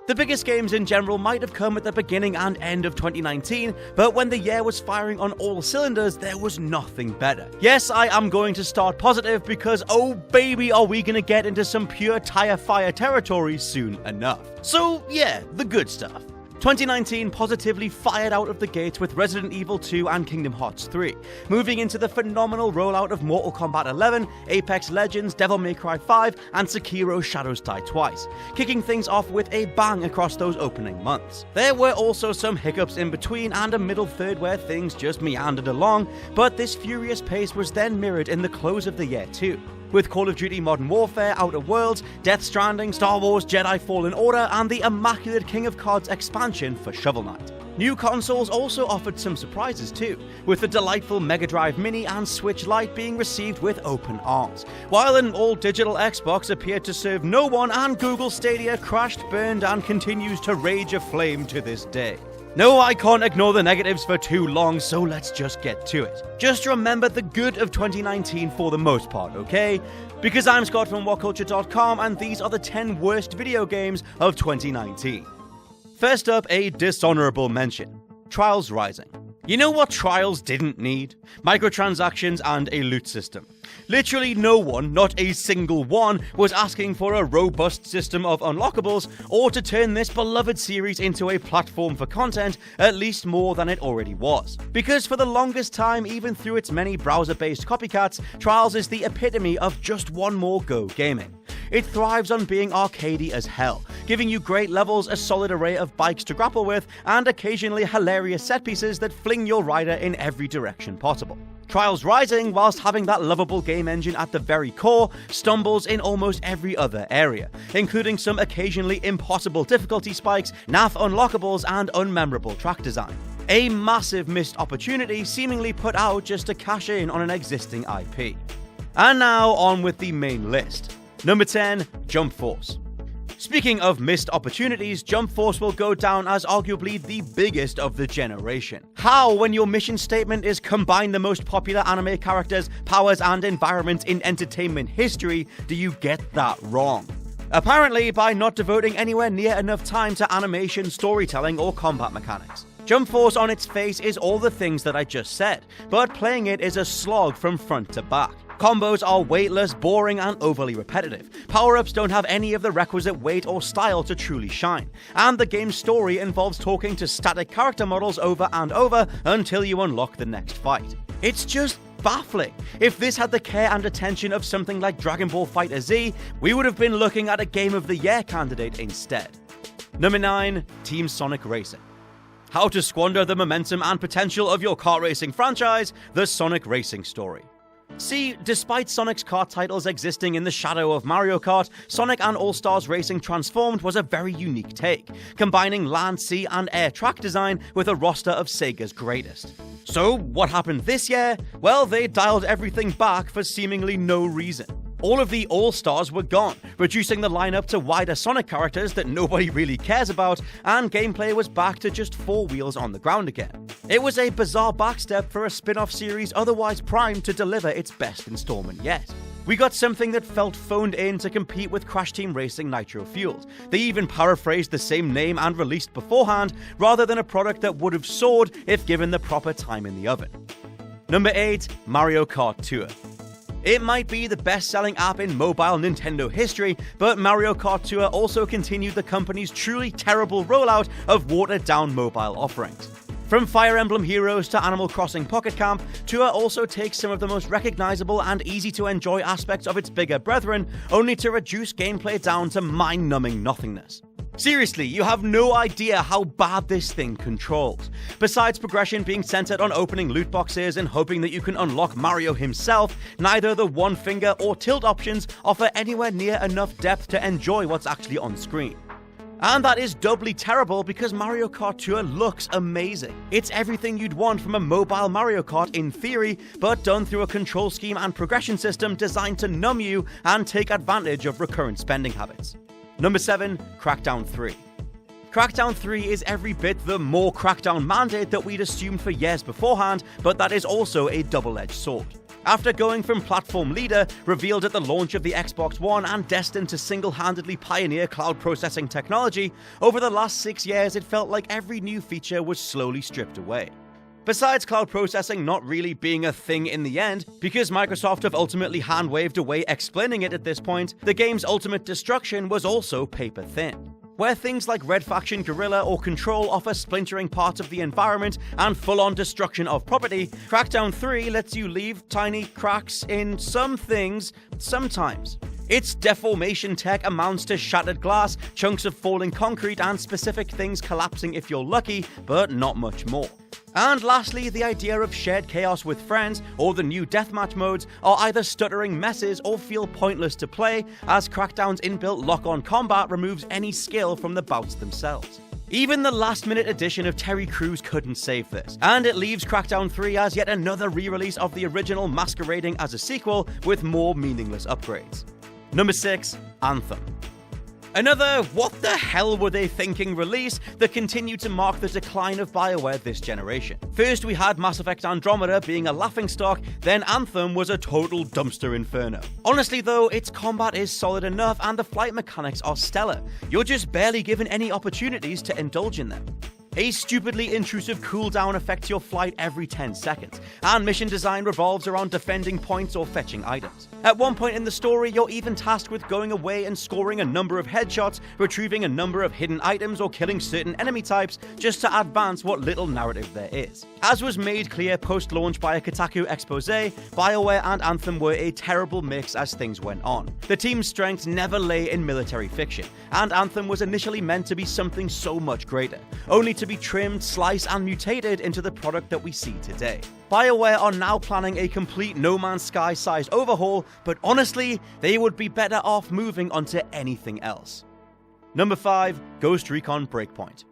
The biggest games in general might have come at the beginning and end of 2019, but when the year was firing on all cylinders, there was nothing better. Yes, I am going to start positive because oh baby are we gonna get into some pure tire fire territory soon enough. So yeah, the good stuff. 2019 positively fired out of the gates with Resident Evil 2 and Kingdom Hearts 3, moving into the phenomenal rollout of Mortal Kombat 11, Apex Legends, Devil May Cry 5, and Sekiro Shadows Die Twice, kicking things off with a bang across those opening months. There were also some hiccups in between and a middle third where things just meandered along, but this furious pace was then mirrored in the close of the year too, with Call of Duty Modern Warfare, Outer Worlds, Death Stranding, Star Wars Jedi Fallen Order, and the immaculate King of Cards expansion for Shovel Knight. New consoles also offered some surprises too, with the delightful Mega Drive Mini and Switch Lite being received with open arms, while an all-digital Xbox appeared to serve no one and Google Stadia crashed, burned, and continues to rage aflame to this day. No, I can't ignore the negatives for too long, so let's just get to it. Just remember the good of 2019 for the most part, okay? Because I'm Scott from WhatCulture.com, and these are the 10 worst video games of 2019. First up, a dishonorable mention. Trials Rising. You know what Trials didn't need? Microtransactions and a loot system. Literally no one, not a single one, was asking for a robust system of unlockables or to turn this beloved series into a platform for content, at least more than it already was. Because for the longest time, even through its many browser-based copycats, Trials is the epitome of just one more go gaming. It thrives on being arcadey as hell, giving you great levels, a solid array of bikes to grapple with, and occasionally hilarious set pieces that fling your rider in every direction possible. Trials Rising, whilst having that lovable game engine at the very core, stumbles in almost every other area, including some occasionally impossible difficulty spikes, naff unlockables, and unmemorable track design. A massive missed opportunity seemingly put out just to cash in on an existing IP. And now on with the main list. Number 10, Jump Force. Speaking of missed opportunities, Jump Force will go down as arguably the biggest of the generation. How, when your mission statement is combine the most popular anime characters, powers, and environments in entertainment history, do you get that wrong? Apparently by not devoting anywhere near enough time to animation, storytelling, or combat mechanics. Jump Force on its face is all the things that I just said, but playing it is a slog from front to back. Combos are weightless, boring, and overly repetitive. Power-ups don't have any of the requisite weight or style to truly shine. And the game's story involves talking to static character models over and over until you unlock the next fight. It's just baffling. If this had the care and attention of something like Dragon Ball FighterZ, we would have been looking at a Game of the Year candidate instead. Number 9, TEAMSONIC Racing. How to squander the momentum and potential of your kart racing franchise, the Sonic Racing story. See, despite Sonic's kart titles existing in the shadow of Mario Kart, Sonic and All-Stars Racing Transformed was a very unique take, combining land, sea, and air track design with a roster of Sega's greatest. So, what happened this year? Well, they dialed everything back for seemingly no reason. All of the All-Stars were gone, reducing the lineup to wider Sonic characters that nobody really cares about, and gameplay was back to just 4 wheels on the ground again. It was a bizarre backstep for a spin-off series otherwise primed to deliver its best installment yet. We got something that felt phoned in to compete with Crash Team Racing Nitro Fueled. They even paraphrased the same name and released beforehand, rather than a product that would have soared if given the proper time in the oven. Number 8, Mario Kart Tour. It might be the best-selling app in mobile Nintendo history, but Mario Kart Tour also continued the company's truly terrible rollout of watered-down mobile offerings. From Fire Emblem Heroes to Animal Crossing Pocket Camp, Tour also takes some of the most recognizable and easy-to-enjoy aspects of its bigger brethren, only to reduce gameplay down to mind-numbing nothingness. Seriously, you have no idea how bad this thing controls. Besides progression being centered on opening loot boxes and hoping that you can unlock Mario himself, neither the one finger or tilt options offer anywhere near enough depth to enjoy what's actually on screen. And that is doubly terrible because Mario Kart Tour looks amazing. It's everything you'd want from a mobile Mario Kart in theory, but done through a control scheme and progression system designed to numb you and take advantage of recurrent spending habits. Number 7, Crackdown 3. Crackdown 3 is every bit the more Crackdown mandate that we'd assumed for years beforehand, but that is also a double-edged sword. After going from platform leader, revealed at the launch of the Xbox One and destined to single-handedly pioneer cloud processing technology, over the last 6 years it felt like every new feature was slowly stripped away. Besides cloud processing not really being a thing in the end, because Microsoft have ultimately hand-waved away explaining it at this point, the game's ultimate destruction was also paper-thin. Where things like Red Faction Guerrilla or Control offer splintering parts of the environment and full-on destruction of property, Crackdown 3 lets you leave tiny cracks in some things sometimes. Its deformation tech amounts to shattered glass, chunks of falling concrete, and specific things collapsing if you're lucky, but not much more. And lastly, the idea of shared chaos with friends, or the new deathmatch modes, are either stuttering messes or feel pointless to play, as Crackdown's inbuilt lock-on combat removes any skill from the bouts themselves. Even the last-minute addition of Terry Crews couldn't save this, and it leaves Crackdown 3 as yet another re-release of the original masquerading as a sequel with more meaningless upgrades. Number 6. Anthem. Another what the hell were they thinking release that continued to mark the decline of BioWare this generation. First we had Mass Effect Andromeda being a laughingstock, then Anthem was a total dumpster inferno. Honestly though, its combat is solid enough and the flight mechanics are stellar. You're just barely given any opportunities to indulge in them. A stupidly intrusive cooldown affects your flight every 10 seconds, and mission design revolves around defending points or fetching items. At one point in the story, you're even tasked with going away and scoring a number of headshots, retrieving a number of hidden items, or killing certain enemy types just to advance what little narrative there is. As was made clear post-launch by a Kotaku expose, BioWare and Anthem were a terrible mix as things went on. The team's strengths never lay in military fiction, and Anthem was initially meant to be something so much greater, only to be trimmed, sliced, and mutated into the product that we see today. BioWare are now planning a complete No Man's Sky-sized overhaul, but honestly, they would be better off moving on to anything else. Number 5. Ghost Recon Breakpoint.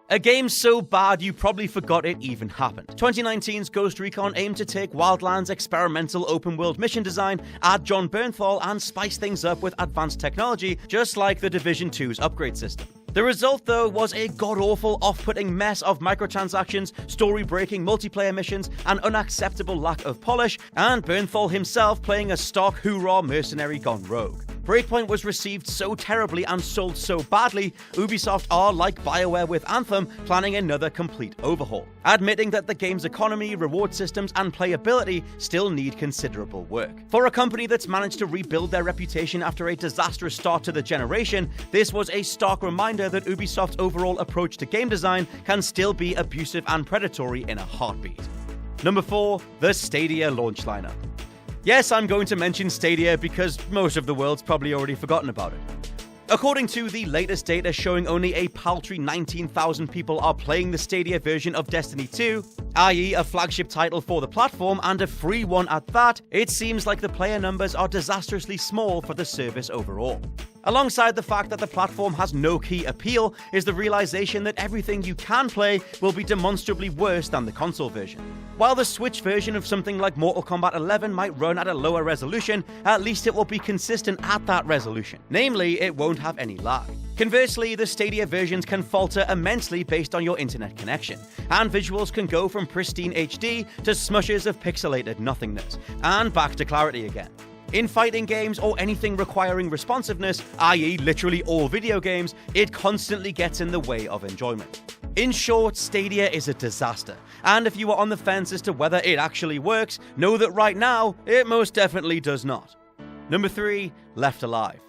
A game so bad you probably forgot it even happened. 2019's Ghost Recon aimed to take Wildlands' experimental open-world mission design, add John Bernthal, and spice things up with advanced technology, just like the Division 2's upgrade system. The result, though, was a god-awful, off-putting mess of microtransactions, story-breaking multiplayer missions, an unacceptable lack of polish, and Bernthal himself playing a stock hoorah mercenary gone rogue. Breakpoint was received so terribly and sold so badly, Ubisoft are, like BioWare with Anthem, planning another complete overhaul, admitting that the game's economy, reward systems, and playability still need considerable work. For a company that's managed to rebuild their reputation after a disastrous start to the generation, this was a stark reminder that Ubisoft's overall approach to game design can still be abusive and predatory in a heartbeat. Number 4. The Stadia launch lineup. Yes, I'm going to mention Stadia because most of the world's probably already forgotten about it. According to the latest data showing only a paltry 19,000 people are playing the Stadia version of Destiny 2, i.e. a flagship title for the platform and a free one at that, it seems like the player numbers are disastrously small for the service overall. Alongside the fact that the platform has no key appeal is the realization that everything you can play will be demonstrably worse than the console version. While the Switch version of something like Mortal Kombat 11 might run at a lower resolution, at least it will be consistent at that resolution. Namely, it won't have any lag. Conversely, the Stadia versions can falter immensely based on your internet connection, and visuals can go from pristine HD to smushes of pixelated nothingness, and back to clarity again. In fighting games or anything requiring responsiveness, i.e. literally all video games, it constantly gets in the way of enjoyment. In short, Stadia is a disaster, and if you are on the fence as to whether it actually works, know that right now, it most definitely does not. Number 3. Left Alive.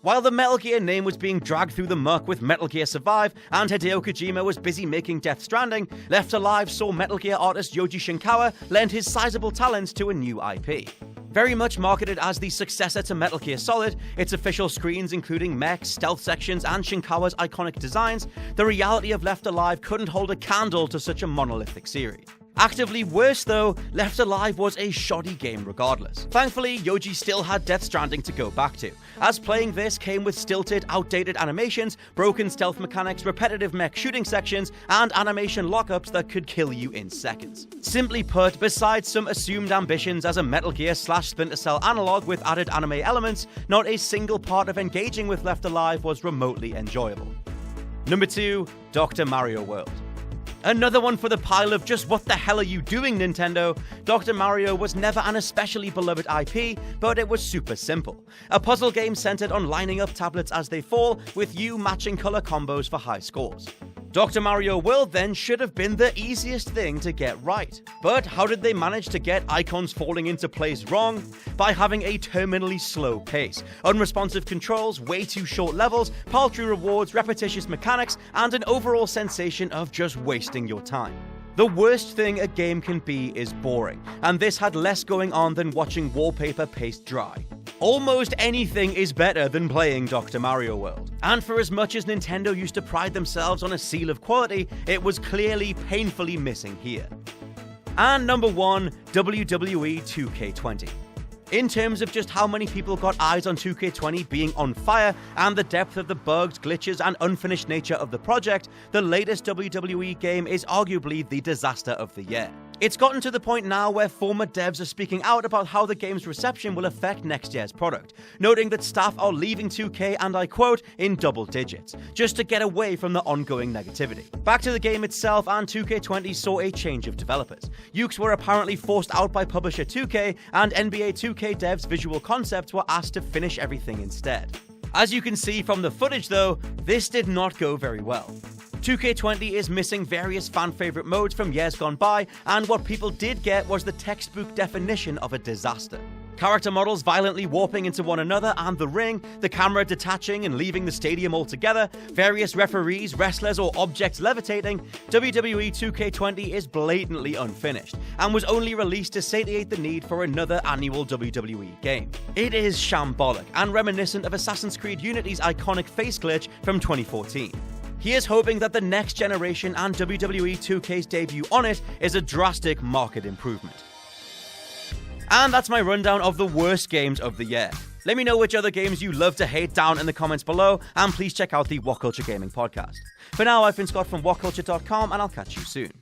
While the Metal Gear name was being dragged through the muck with Metal Gear Survive and Hideo Kojima was busy making Death Stranding, Left Alive saw Metal Gear artist Yoji Shinkawa lend his sizable talents to a new IP. Very much marketed as the successor to Metal Gear Solid, its official screens including mechs, stealth sections, and Shinkawa's iconic designs, the reality of Left Alive couldn't hold a candle to such a monolithic series. Actively worse though, Left Alive was a shoddy game regardless. Thankfully, Yoji still had Death Stranding to go back to, as playing this came with stilted, outdated animations, broken stealth mechanics, repetitive mech shooting sections, and animation lockups that could kill you in seconds. Simply put, besides some assumed ambitions as a Metal Gear / Splinter Cell analog with added anime elements, not a single part of engaging with Left Alive was remotely enjoyable. Number 2. Dr. Mario World. Another one for the pile of just what the hell are you doing, Nintendo? Dr. Mario was never an especially beloved IP, but it was super simple. A puzzle game centered on lining up tablets as they fall, with you matching color combos for high scores. Dr. Mario World then should have been the easiest thing to get right. But how did they manage to get icons falling into place wrong? By having a terminally slow pace, unresponsive controls, way too short levels, paltry rewards, repetitious mechanics, and an overall sensation of just wasting your time. The worst thing a game can be is boring, and this had less going on than watching wallpaper paste dry. Almost anything is better than playing Dr. Mario World. And for as much as Nintendo used to pride themselves on a seal of quality, it was clearly painfully missing here. And number 1, WWE 2K20. In terms of just how many people got eyes on 2K20 being on fire and the depth of the bugs, glitches, and unfinished nature of the project, the latest WWE game is arguably the disaster of the year. It's gotten to the point now where former devs are speaking out about how the game's reception will affect next year's product, noting that staff are leaving 2K, and I quote, in double digits, just to get away from the ongoing negativity. Back to the game itself, and 2K20 saw a change of developers. Yuks were apparently forced out by publisher 2K, and NBA 2K devs Visual Concepts were asked to finish everything instead. As you can see from the footage though, this did not go very well. 2K20 is missing various fan-favorite modes from years gone by, and what people did get was the textbook definition of a disaster. Character models violently warping into one another and the ring, the camera detaching and leaving the stadium altogether, various referees, wrestlers, or objects levitating. WWE 2K20 is blatantly unfinished, and was only released to satiate the need for another annual WWE game. It is shambolic, and reminiscent of Assassin's Creed Unity's iconic face glitch from 2014. Here's hoping that the next generation and WWE 2K's debut on it is a drastic market improvement. And that's my rundown of the worst games of the year. Let me know which other games you love to hate down in the comments below, and please check out the WhatCulture Gaming Podcast. For now, I've been Scott from WhatCulture.com, and I'll catch you soon.